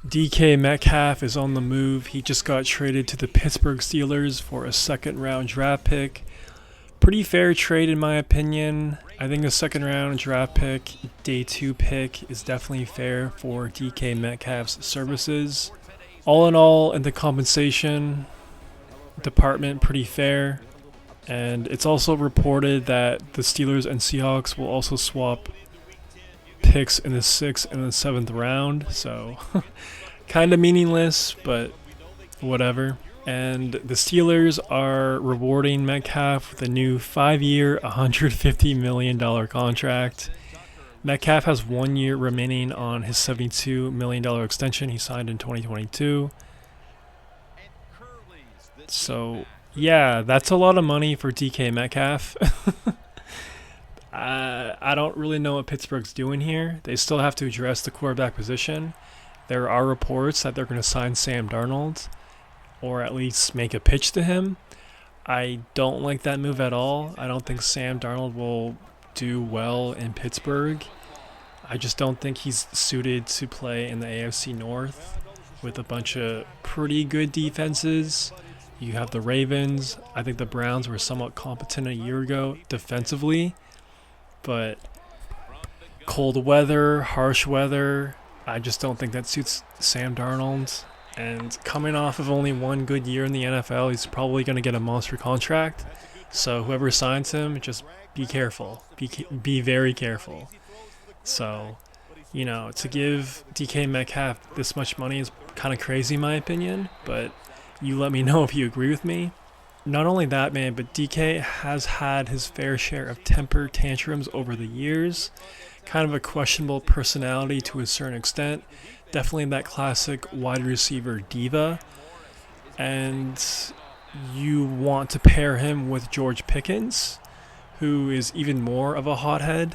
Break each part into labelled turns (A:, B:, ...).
A: DK Metcalf is on the move. He just got traded to the Pittsburgh Steelers for a second round draft pick. Pretty fair trade in my opinion. I think a second round draft pick, day 2 pick, is definitely fair for DK Metcalf's services. All in all, in the compensation department, pretty fair. And it's also reported that the Steelers and Seahawks will also swap picks in the 6th and the 7th round. So, kind of meaningless, but whatever. And the Steelers are rewarding Metcalf with a new 5-year, $150 million contract. Metcalf has 1 year remaining on his $72 million extension he signed in 2022. So, yeah, that's a lot of money for DK Metcalf. I don't really know what Pittsburgh's doing here. They still have to address the quarterback position. There are reports that they're going to sign Sam Darnold, or at least make a pitch to him. I don't like that move at all. I don't think Sam Darnold will do well in Pittsburgh. I just don't think he's suited to play in the AFC North with a bunch of pretty good defenses. You have the Ravens. I think the Browns were somewhat competent a year ago defensively, but cold weather, harsh weather, I just don't think that suits Sam Darnold. And coming off of only one good year in the NFL, he's probably going to get a monster contract. So whoever signs him, just be careful. Be very careful. So, to give DK Metcalf this much money is kind of crazy in my opinion, but you let me know if you agree with me. Not only that, man, but DK has had his fair share of temper tantrums over the years. Kind of a questionable personality to a certain extent. Definitely that classic wide receiver diva. And you want to pair him with George Pickens, who is even more of a hothead.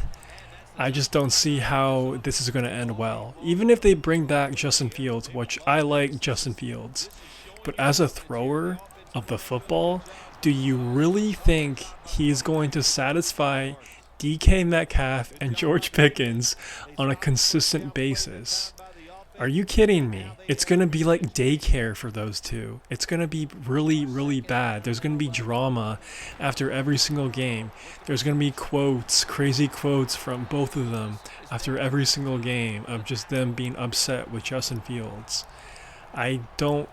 A: I just don't see how this is going to end well. Even if they bring back Justin Fields, which I like Justin Fields, but as a thrower of the football, do you really think he's going to satisfy DK Metcalf and George Pickens on a consistent basis? Are you kidding me? It's going to be like daycare for those two. It's going to be really, really bad. There's going to be drama after every single game. There's going to be quotes, crazy quotes from both of them after every single game of just them being upset with Justin Fields. I don't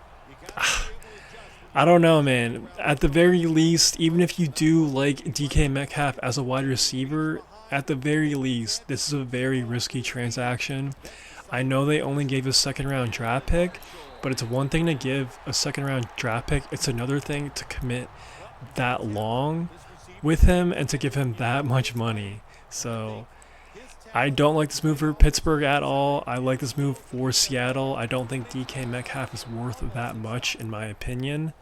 A: know, man. At the very least, even if you do like DK Metcalf as a wide receiver, at the very least, this is a very risky transaction. I know they only gave a second round draft pick, but it's one thing to give a second round draft pick. It's another thing to commit that long with him and to give him that much money. So I don't like this move for Pittsburgh at all. I like this move for Seattle. I don't think DK Metcalf is worth that much in my opinion.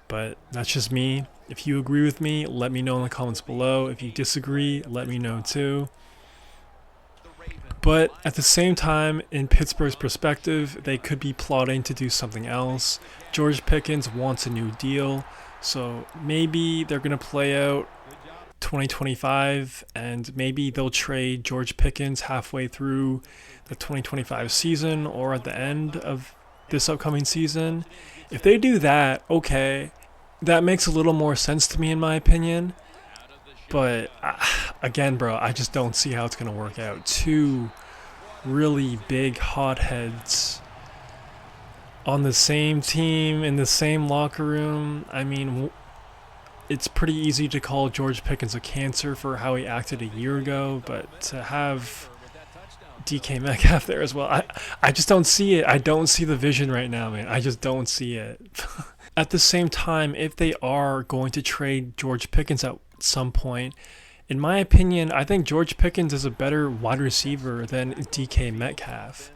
A: But that's just me. If you agree with me, let me know in the comments below. If you disagree, let me know too. But at the same time, in Pittsburgh's perspective, they could be plotting to do something else. George Pickens wants a new deal, so maybe they're going to play out 2025, and maybe they'll trade George Pickens halfway through the 2025 season or at the end of this upcoming season. If they do that, okay, that makes a little more sense to me in my opinion. But again, bro, I just don't see how it's going to work out. Two really big hotheads on the same team, in the same locker room. I mean, it's pretty easy to call George Pickens a cancer for how he acted a year ago, but to have DK Metcalf there as well, I just don't see it. I don't see the vision right now, man. I just don't see it. At the same time, if they are going to trade George Pickens at some point, in my opinion, I think George Pickens is a better wide receiver than DK Metcalf.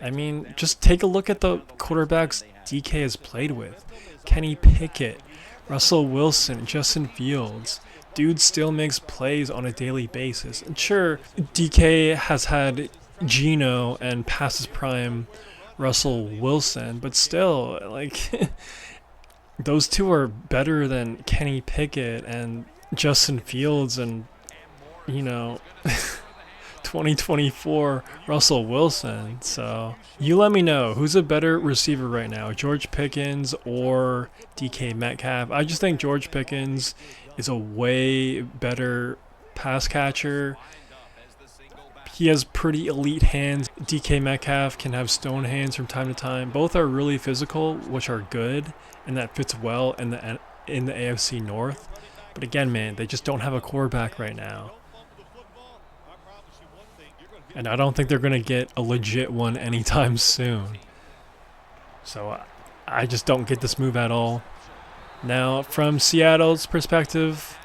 A: I mean, just take a look at the quarterbacks DK has played with. Kenny Pickett, Russell Wilson, Justin Fields. Dude still makes plays on a daily basis. And sure, DK has had Geno and past his prime Russell Wilson, but still, like, those two are better than Kenny Pickett and Justin Fields and, 2024 Russell Wilson. So you let me know, who's a better receiver right now, George Pickens or DK Metcalf? I just think George Pickens is a way better pass catcher. He has pretty elite hands. DK Metcalf can have stone hands from time to time. Both are really physical, which are good, and that fits well in the AFC North. But again, man, they just don't have a quarterback right now. And I don't think they're going to get a legit one anytime soon. So I just don't get this move at all. Now, from Seattle's perspective,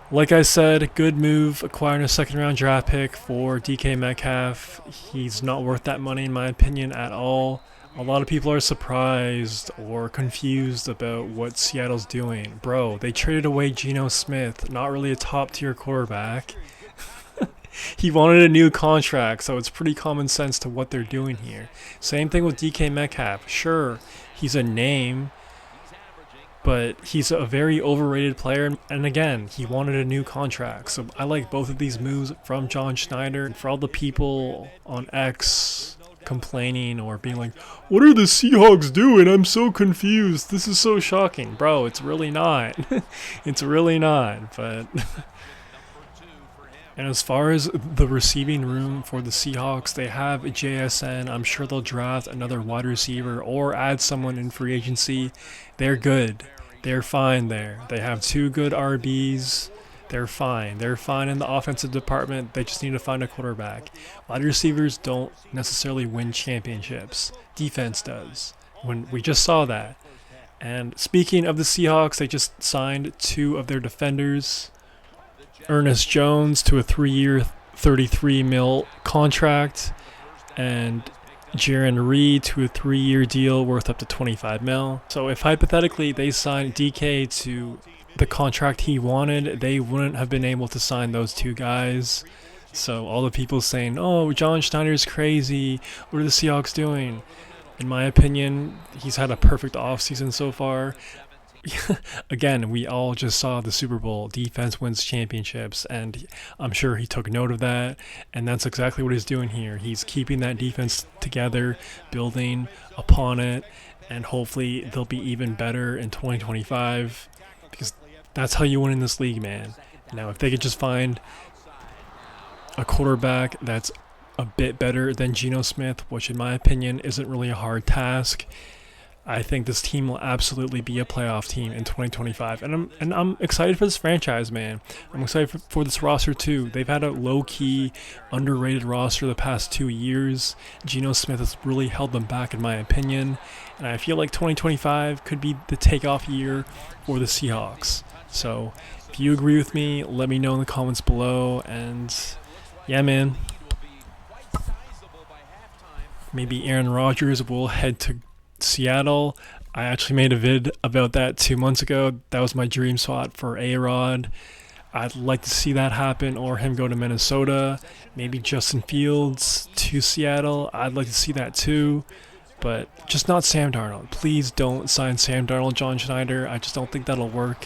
A: like I said, good move acquiring a second-round draft pick for DK Metcalf. He's not worth that money, in my opinion, at all. A lot of people are surprised or confused about what Seattle's doing. Bro, they traded away Geno Smith, not really a top-tier quarterback. He wanted a new contract, so it's pretty common sense to what they're doing here. Same thing with DK Metcalf. Sure, he's a name, but he's a very overrated player. And again, he wanted a new contract. So I like both of these moves from John Schneider. And for all the people on X complaining or being like, what are the Seahawks doing? I'm so confused. This is so shocking. Bro, it's really not. It's really not. But... And as far as the receiving room for the Seahawks, they have JSN. I'm sure they'll draft another wide receiver or add someone in free agency. They're good. They're fine there. They have 2 good RBs. They're fine. They're fine in the offensive department. They just need to find a quarterback. Wide receivers don't necessarily win championships. Defense does. When we just saw that. And speaking of the Seahawks, they just signed 2 of their defenders. Ernest Jones to a 3-year, $33 million contract, and Jaron Reed to a 3-year deal worth up to $25 million. So if hypothetically they signed DK to the contract he wanted, they wouldn't have been able to sign those 2 guys. So all the people saying, oh, John Schneider's crazy, what are the Seahawks doing? In my opinion, he's had a perfect offseason so far. Again, we all just saw the Super Bowl. Defense wins championships, and I'm sure he took note of that, and that's exactly what he's doing here. He's keeping that defense together, building upon it, and hopefully they'll be even better in 2025, because that's how you win in this league, man. Now, if they could just find a quarterback that's a bit better than Geno Smith, which in my opinion isn't really a hard task, I think this team will absolutely be a playoff team in 2025, and I'm excited for this franchise, man. I'm excited for this roster too. They've had a low-key, underrated roster the past 2 years. Geno Smith has really held them back, in my opinion, and I feel like 2025 could be the takeoff year for the Seahawks. So, if you agree with me, let me know in the comments below. And yeah, man, maybe Aaron Rodgers will head to Seattle. I actually made a vid about that 2 months ago. That was my dream spot for A-Rod. I'd like to see that happen, or him go to Minnesota. Maybe Justin Fields to Seattle. I'd like to see that too, but just not Sam Darnold. Please don't sign Sam Darnold, John Schneider. I just don't think that'll work.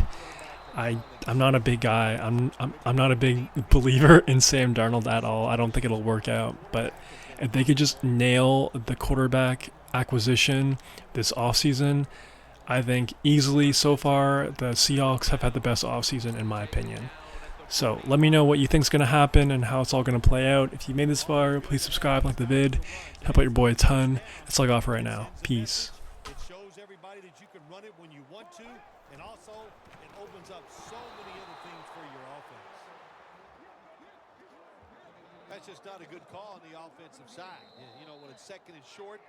A: I'm not a big guy. I'm not a big believer in Sam Darnold at all. I don't think it'll work out. But if they could just nail the quarterback acquisition this offseason, I think easily so far the Seahawks have had the best offseason in my opinion. So let me know what you think is going to happen and how it's all going to play out. If you made this far, please subscribe, like the vid, help out your boy a ton. That's all I got for right now. Peace.
B: It shows everybody that you can run it when you want to, and also it opens up so many other things for your offense. That's just not a good call on the offensive side. You know, when it's second and short,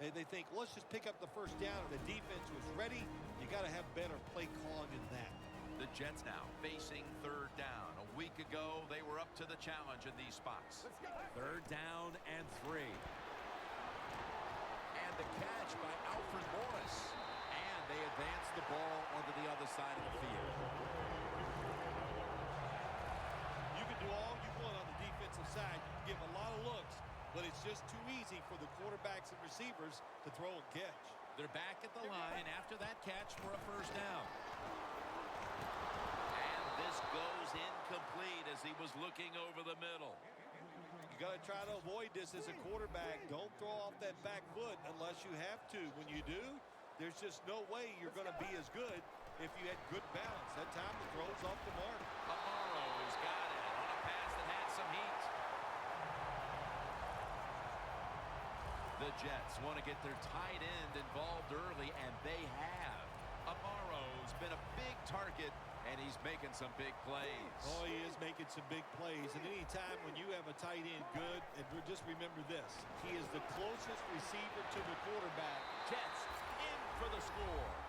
B: they think, let's just pick up the first down, and the defense was ready. You got to have better play calling than that.
C: The Jets now facing 3rd down. A week ago, they were up to the challenge in these spots.
B: 3rd down and 3. And the catch by Alfred Morris. And they advance the ball onto the other side of the field. You can do all you want on the defensive side. You can give a lot of looks, but it's just too easy for the quarterbacks and receivers to throw and catch.
C: They're back at the line after that catch for a 1st down. And this goes incomplete as he was looking over the middle.
B: got to try to avoid this as a quarterback. Don't throw off that back foot unless you have to. When you do, there's just no way you're going to be as good if you had good balance. That time the throw's off the mark.
C: Amaro's got it on a pass that had some heat. The Jets want to get their tight end involved early, and they have. Amaro's been a big target, and he's making some big plays.
B: Oh, he is making some big plays. And any time when you have a tight end good, and just remember this, he is the closest receiver to the quarterback.
C: Jets in for the score.